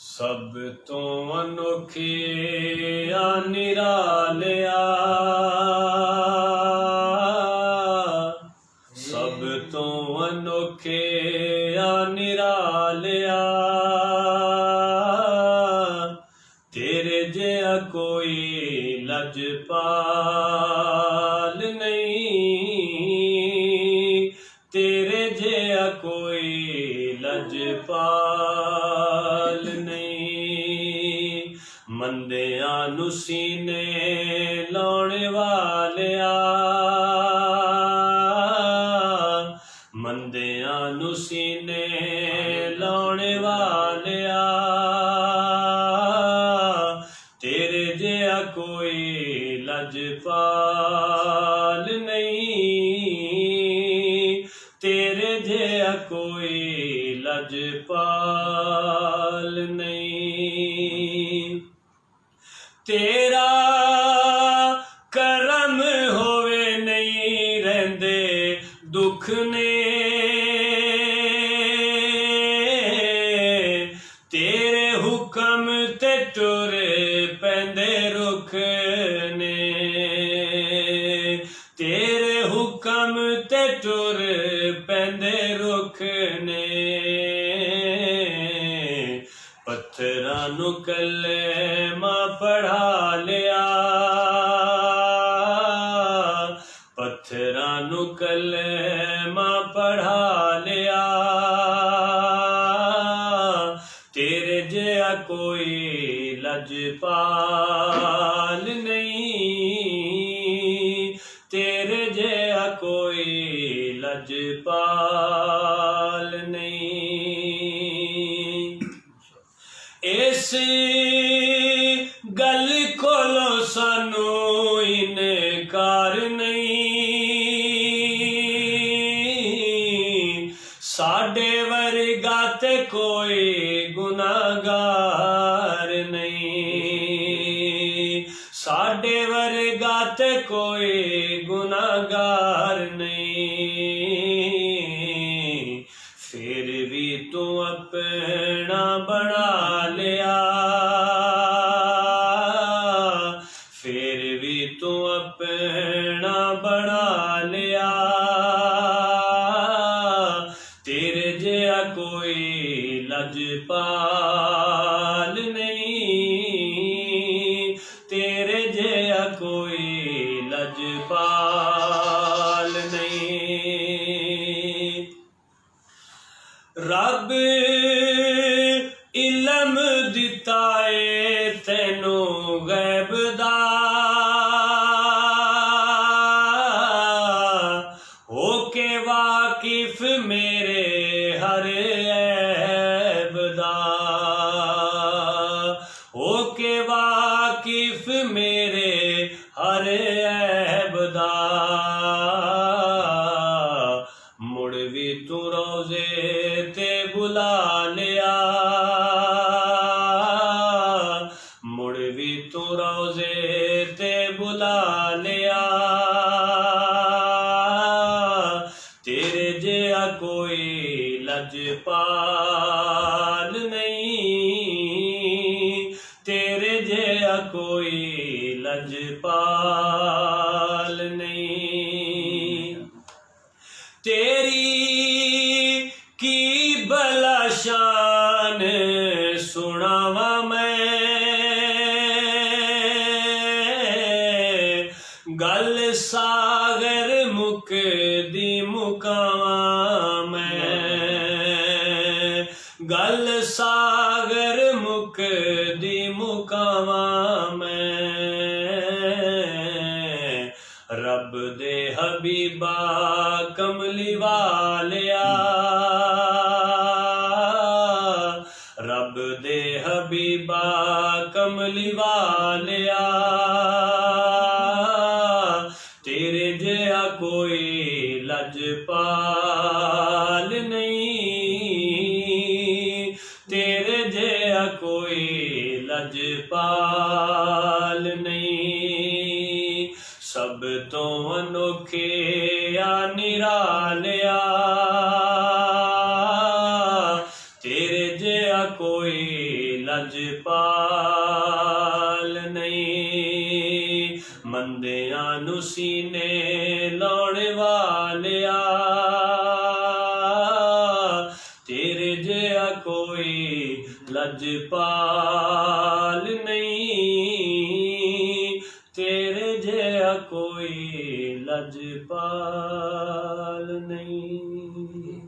सब तो अनोखे आ निरालिया, सब तो अनोखे आ निरालिया, तेरे जिहा कोई लजपाल नहीं, तेरे जिहा कोई लजपाल नहीं। मंदियां नूं सीने लाउणे वालिया, मंदियां नूं सीने लाउणे वालिया, तेरे जिहा कोई लजपाल नहीं, तेरे जिहा कोई लजपाल नहीं। तेरा करम होवे नहीं रहिंदे दुख ने, तेरे हुक्म ते टुर पैंदे रुख ने, तेरे हुक्म ते टुर पैंदे रुख ने। पत्थरां नूं कलमा पढ़ा लिया, पत्थरां नूं कलमा पढ़ा लिया, तेरे जिहा कोई लजपाल नहीं, तेरे जिहा कोई लजपाल नहीं। इस गल कोलों सानू इनकार नहीं, साडे वर्गा ते कोई गुनाहगार नहीं, साडे वर्गा ते कोई गुनाहगार नहीं। फिर भी तू अपना बना लिया, फिर भी तू अपना बना लिया, तेरे जिहा कोई लजपाल नहीं, तेरे जिहा कोई लजपाल नहीं। रब इलम दिता है तैनू गैब दा, होके वाकिफ मेरे हर ऐब दा, होके वाकिफ मेरे हर ऐब दा। मुड़ भी तू रोज़े ते बुला लिया, मुड़ भी तू रोज़े ते बुला लिया, तेरे जिहा कोई लजपाल नहीं, तेरे जिहा कोई लजपाल नहीं। तेरी की भला शान सुनावा मैं, गल सागर मुकदी मुकावा मैं, गल सागर मुकदी मुकावा मैं। रब दे हबीबा कमली वालिया, रब दे हबीबा कमली वालिया, तेरे जिहा कोई लजपाल नहीं, तेरे जिहा कोई लजपाल नहीं। सब तो अनोखे आ निरालिया, तेरे जिहा कोई ਲਜਪਾਲ ਨਹੀਂ, ਮੰਦਿਆਂ ਨੂੰ ਸੀਨੇ ਲਾਉਣ ਵਾਲਿਆ, ਤੇਰੇ ਜਿਹਾ ਕੋਈ ਲਜਪਾਲ ਨਹੀਂ, ਤੇਰੇ ਜਿਹਾ ਕੋਈ ਲਜਪਾਲ ਨਹੀਂ।